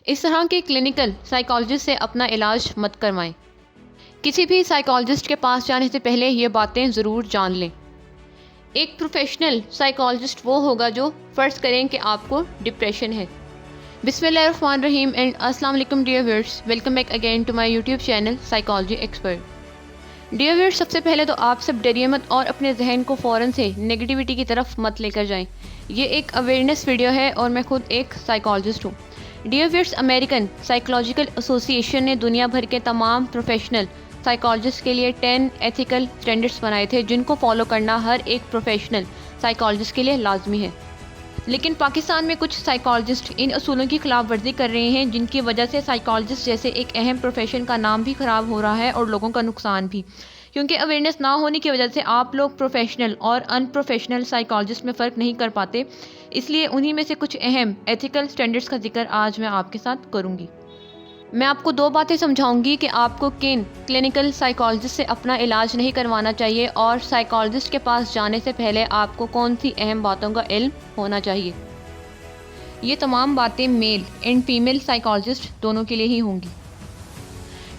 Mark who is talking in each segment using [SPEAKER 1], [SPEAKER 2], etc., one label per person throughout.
[SPEAKER 1] اس طرح کے clinical psychologist سے اپنا علاج مت کروائیں۔ کسی بھی سائیکالوجسٹ کے پاس جانے سے پہلے یہ باتیں ضرور جان لیں۔ ایک پروفیشنل سائیکالوجسٹ وہ ہوگا جو فرض کریں کہ آپ کو ڈپریشن ہے۔ بسم اللہ الرحمن الرحیم اینڈ السلام علیکم dear viewers, welcome back again to my YouTube channel psychology expert. Dear viewers, سب سے پہلے تو آپ سب ڈریے مت اور اپنے ذہن کو فوراً سے نگیٹیوٹی کی طرف مت لے کر جائیں۔ یہ ایک اویئرنیس ویڈیو ہے اور میں خود ایک سائیکالوجسٹ ہوں۔ ڈیئر ویورز، امریکن سائیکولوجیکل ایسوسی ایشن نے دنیا بھر کے تمام پروفیشنل سائیکالوجسٹ کے لیے 10 ایتھیکل سٹینڈرڈز بنائے تھے جن کو فالو کرنا ہر ایک پروفیشنل سائیکالوجسٹ کے لیے لازمی ہے۔ لیکن پاکستان میں کچھ سائیکالوجسٹ ان اصولوں کی خلاف ورزی کر رہے ہیں، جن کی وجہ سے سائیکالوجسٹ جیسے ایک اہم پروفیشن کا نام بھی خراب ہو رہا ہے اور لوگوں کا نقصان بھی، کیونکہ اویئرنیس نہ ہونے کی وجہ سے آپ لوگ پروفیشنل اور ان پروفیشنل سائیکالوجسٹ میں فرق نہیں کر پاتے۔ اس لیے انہی میں سے کچھ اہم ایتھیکل سٹینڈرڈز کا ذکر آج میں آپ کے ساتھ کروں گی۔ میں آپ کو 2 باتیں سمجھاؤں گی کہ آپ کو کن کلینکل سائیکالوجسٹ سے اپنا علاج نہیں کروانا چاہیے اور سائیکالوجسٹ کے پاس جانے سے پہلے آپ کو کون سی اہم باتوں کا علم ہونا چاہیے۔ یہ تمام باتیں میل اینڈ فیمیل سائیکالوجسٹ دونوں کے لیے ہی ہوں گی۔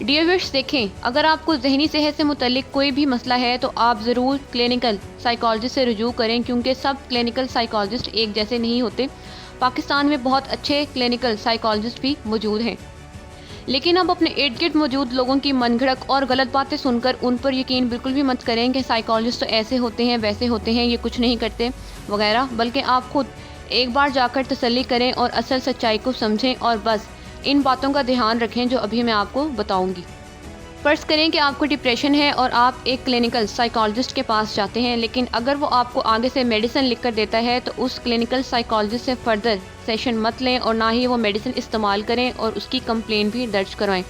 [SPEAKER 1] ڈیئر ویورز، دیکھیں، اگر آپ کو ذہنی صحت سے متعلق کوئی بھی مسئلہ ہے تو آپ ضرور کلینکل سائیکالوجسٹ سے رجوع کریں، کیونکہ سب کلینکل سائیکالوجسٹ ایک جیسے نہیں ہوتے۔ پاکستان میں بہت اچھے کلینکل سائیکالوجسٹ بھی موجود ہیں، لیکن اب اپنے ارد گرد موجود لوگوں کی من گھڑت اور غلط باتیں سن کر ان پر یقین بالکل بھی مت کریں کہ سائیکالوجسٹ تو ایسے ہوتے ہیں، ویسے ہوتے ہیں، یہ کچھ نہیں کرتے وغیرہ، بلکہ آپ خود ایک بار جا کر تسلی کریں اور اصل سچائی کو سمجھیں اور بس ان باتوں کا دھیان رکھیں جو ابھی میں آپ کو بتاؤں گی۔ فرض کریں کہ آپ کو ڈپریشن ہے اور آپ ایک کلینکل سائیکالوجسٹ کے پاس جاتے ہیں، لیکن اگر وہ آپ کو آگے سے میڈیسن لکھ کر دیتا ہے تو اس کلینکل سائیکالوجسٹ سے فردر سیشن مت لیں اور نہ ہی وہ میڈیسن استعمال کریں اور اس کی کمپلین بھی درج کروائیں،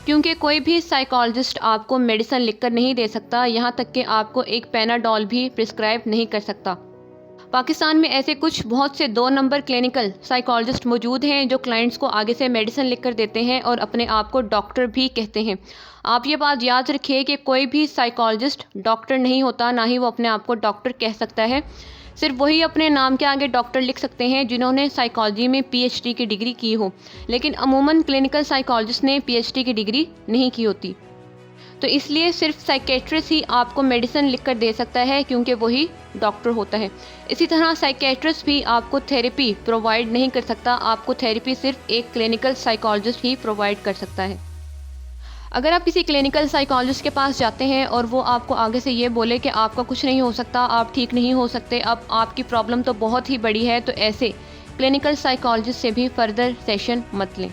[SPEAKER 1] کیونکہ کوئی بھی سائیکالوجسٹ آپ کو میڈیسن لکھ کر نہیں دے سکتا، یہاں تک کہ آپ کو ایک پیناڈول بھی پرسکرائب نہیں کر سکتا۔ پاکستان میں ایسے کچھ بہت سے 2 نمبر کلینکل سائیکالوجسٹ موجود ہیں جو کلائنٹس کو آگے سے میڈیسن لکھ کر دیتے ہیں اور اپنے آپ کو ڈاکٹر بھی کہتے ہیں۔ آپ یہ بات یاد رکھیے کہ کوئی بھی سائیکالوجسٹ ڈاکٹر نہیں ہوتا، نہ ہی وہ اپنے آپ کو ڈاکٹر کہہ سکتا ہے۔ صرف وہی اپنے نام کے آگے ڈاکٹر لکھ سکتے ہیں جنہوں نے سائیکالوجی میں PhD کی ڈگری کی ہو، لیکن عموماً کلینکل سائیکالوجسٹ نے PhD کی ڈگری نہیں کی ہوتی۔ تو اس لیے صرف سائیکیٹرسٹ ہی آپ کو میڈیسن لکھ کر دے سکتا ہے، کیونکہ وہی ڈاکٹر ہوتا ہے۔ اسی طرح سائیکیٹرسٹ بھی آپ کو تھیراپی پرووائڈ نہیں کر سکتا، آپ کو تھیراپی صرف ایک کلینکل سائیکالوجسٹ ہی پرووائڈ کر سکتا ہے۔ اگر آپ کسی کلینکل سائیکالوجسٹ کے پاس جاتے ہیں اور وہ آپ کو آگے سے یہ بولے کہ آپ کا کچھ نہیں ہو سکتا، آپ ٹھیک نہیں ہو سکتے، اب آپ کی پرابلم تو بہت ہی بڑی ہے، تو ایسے کلینکل سائیکالوجسٹ سے بھی فردر سیشن مت لیں۔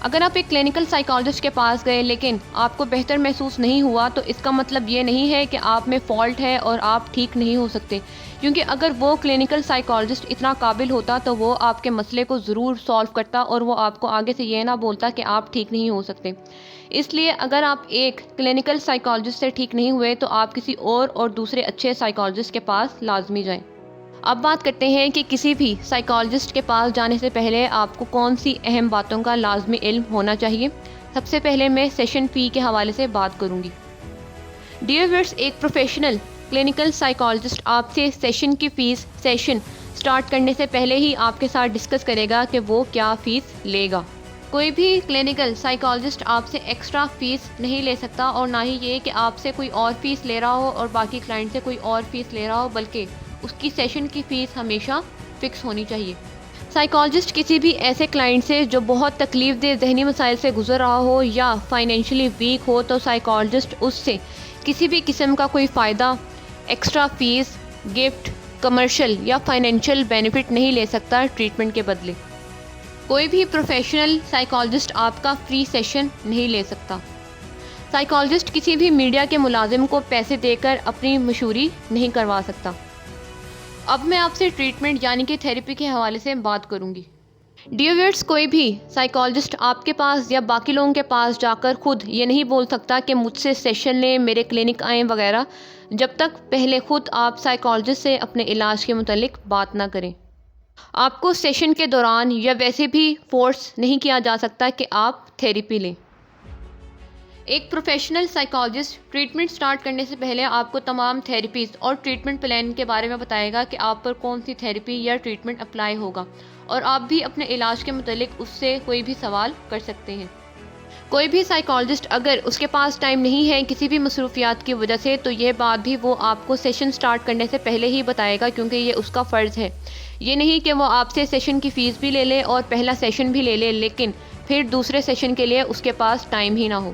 [SPEAKER 1] اگر آپ ایک کلینکل سائیکالوجسٹ کے پاس گئے لیکن آپ کو بہتر محسوس نہیں ہوا تو اس کا مطلب یہ نہیں ہے کہ آپ میں فالٹ ہے اور آپ ٹھیک نہیں ہو سکتے، کیونکہ اگر وہ کلینکل سائیکالوجسٹ اتنا قابل ہوتا تو وہ آپ کے مسئلے کو ضرور سالو کرتا اور وہ آپ کو آگے سے یہ نہ بولتا کہ آپ ٹھیک نہیں ہو سکتے۔ اس لیے اگر آپ ایک کلینکل سائیکالوجسٹ سے ٹھیک نہیں ہوئے تو آپ کسی اور دوسرے اچھے سائیکالوجسٹ کے پاس لازمی جائیں۔ اب بات کرتے ہیں کہ کسی بھی سائیکالوجسٹ کے پاس جانے سے پہلے آپ کو کون سی اہم باتوں کا لازمی علم ہونا چاہیے۔ سب سے پہلے میں سیشن فی کے حوالے سے بات کروں گی۔ ڈیئر ویورز، ایک پروفیشنل کلینکل سائیکالوجسٹ آپ سے سیشن کی فیس سیشن سٹارٹ کرنے سے پہلے ہی آپ کے ساتھ ڈسکس کرے گا کہ وہ کیا فیس لے گا۔ کوئی بھی کلینکل سائیکالوجسٹ آپ سے ایکسٹرا فیس نہیں لے سکتا، اور نہ ہی یہ کہ آپ سے کوئی اور فیس لے رہا ہو اور باقی کلائنٹ سے کوئی اور فیس لے رہا ہو، بلکہ اس کی سیشن کی فیس ہمیشہ فکس ہونی چاہیے۔ سائیکالوجسٹ کسی بھی ایسے کلائنٹ سے جو بہت تکلیف دہ ذہنی مسائل سے گزر رہا ہو یا فائنینشلی ویک ہو تو سائیکالوجسٹ اس سے کسی بھی قسم کا کوئی فائدہ، ایکسٹرا فیس، گفٹ، کمرشل یا فائنینشیل بینیفٹ نہیں لے سکتا ٹریٹمنٹ کے بدلے۔ کوئی بھی پروفیشنل سائیکالوجسٹ آپ کا فری سیشن نہیں لے سکتا۔ سائیکالوجسٹ کسی بھی میڈیا کے ملازم کو پیسے دے کر اپنی مشہوری نہیں کروا سکتا۔ اب میں آپ سے ٹریٹمنٹ یعنی کہ تھیراپی کے حوالے سے بات کروں گی۔ ڈیئر ویورز، کوئی بھی سائیکالوجسٹ آپ کے پاس یا باقی لوگوں کے پاس جا کر خود یہ نہیں بول سکتا کہ مجھ سے سیشن لیں، میرے کلینک آئیں وغیرہ، جب تک پہلے خود آپ سائیکالوجسٹ سے اپنے علاج کے متعلق بات نہ کریں۔ آپ کو سیشن کے دوران یا ویسے بھی فورس نہیں کیا جا سکتا کہ آپ تھیراپی لیں۔ ایک پروفیشنل سائیکالوجسٹ ٹریٹمنٹ سٹارٹ کرنے سے پہلے آپ کو تمام تھیراپیز اور ٹریٹمنٹ پلان کے بارے میں بتائے گا کہ آپ پر کون سی تھیراپی یا ٹریٹمنٹ اپلائی ہوگا، اور آپ بھی اپنے علاج کے متعلق اس سے کوئی بھی سوال کر سکتے ہیں۔ کوئی بھی سائیکالوجسٹ اگر اس کے پاس ٹائم نہیں ہے کسی بھی مصروفیات کی وجہ سے، تو یہ بات بھی وہ آپ کو سیشن سٹارٹ کرنے سے پہلے ہی بتائے گا، کیونکہ یہ اس کا فرض ہے۔ یہ نہیں کہ وہ آپ سے سیشن کی فیس بھی لے لے اور پہلا سیشن بھی لے لے، لیکن پھر دوسرے سیشن کے لیے اس کے پاس ٹائم ہی نہ ہو۔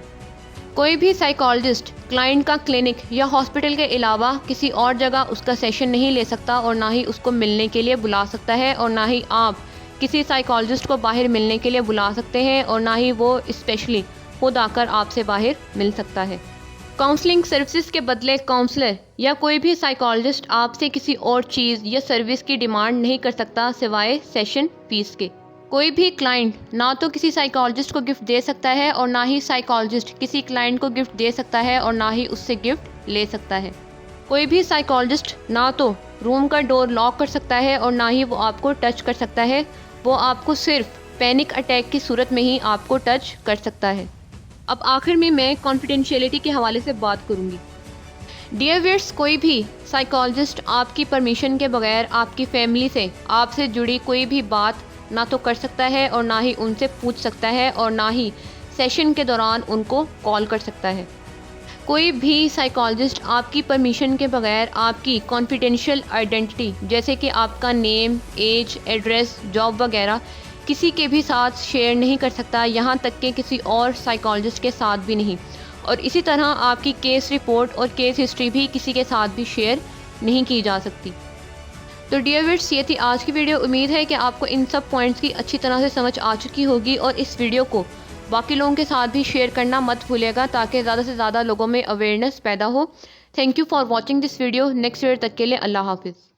[SPEAKER 1] کوئی بھی سائیکالوجسٹ کلائنٹ کا کلینک یا ہاسپٹل کے علاوہ کسی اور جگہ اس کا سیشن نہیں لے سکتا، اور نہ ہی اس کو ملنے کے لیے بلا سکتا ہے، اور نہ ہی آپ کسی سائیکالوجسٹ کو باہر ملنے کے لیے بلا سکتے ہیں، اور نہ ہی وہ اسپیشلی خود آ کر آپ سے باہر مل سکتا ہے۔ کاؤنسلنگ سروسز کے بدلے کاؤنسلر یا کوئی بھی سائیکالوجسٹ آپ سے کسی اور چیز یا سروس کی ڈیمانڈ نہیں کر سکتا سوائے سیشن فیس کے۔ کوئی بھی کلائنٹ نہ تو کسی سائیکالوجسٹ کو گفٹ دے سکتا ہے، اور نہ ہی سائیکالوجسٹ کسی کلائنٹ کو گفٹ دے سکتا ہے، اور نہ ہی اس سے گفٹ لے سکتا ہے۔ کوئی بھی سائیکالوجسٹ نہ تو روم کا ڈور لاک کر سکتا ہے، اور نہ ہی وہ آپ کو ٹچ کر سکتا ہے، وہ آپ کو صرف پینک اٹیک کی صورت میں ہی آپ کو ٹچ کر سکتا ہے۔ اب آخر میں کانفیڈینشیلٹی کے حوالے سے بات کروں گی۔ ڈیئر ویئرس، کوئی بھی سائیکالوجسٹ آپ کی پرمیشن کے بغیر آپ کی فیملی سے آپ سے جڑی کوئی بھی بات نہ تو کر سکتا ہے، اور نہ ہی ان سے پوچھ سکتا ہے، اور نہ ہی سیشن کے دوران ان کو کال کر سکتا ہے۔ کوئی بھی سائیکالوجسٹ آپ کی پرمیشن کے بغیر آپ کی کانفیڈینشیل آئیڈینٹی جیسے کہ آپ کا نیم، ایج، ایڈریس، جاب وغیرہ کسی کے بھی ساتھ شیئر نہیں کر سکتا، یہاں تک کہ کسی اور سائیکالوجسٹ کے ساتھ بھی نہیں، اور اسی طرح آپ کی کیس رپورٹ اور کیس ہسٹری بھی کسی کے ساتھ بھی شیئر نہیں کی جا سکتی۔ تو ڈیئر ویئرس، یہ تھی آج کی ویڈیو۔ امید ہے کہ آپ کو ان سب پوائنٹس کی اچھی طرح سے سمجھ آ چکی ہوگی، اور اس ویڈیو کو باقی لوگوں کے ساتھ بھی شیئر کرنا مت بھولیے گا، تاکہ زیادہ سے زیادہ لوگوں میں اویئرنیس پیدا ہو۔ Thank you for watching this video. Next video تک کے لیے اللہ حافظ۔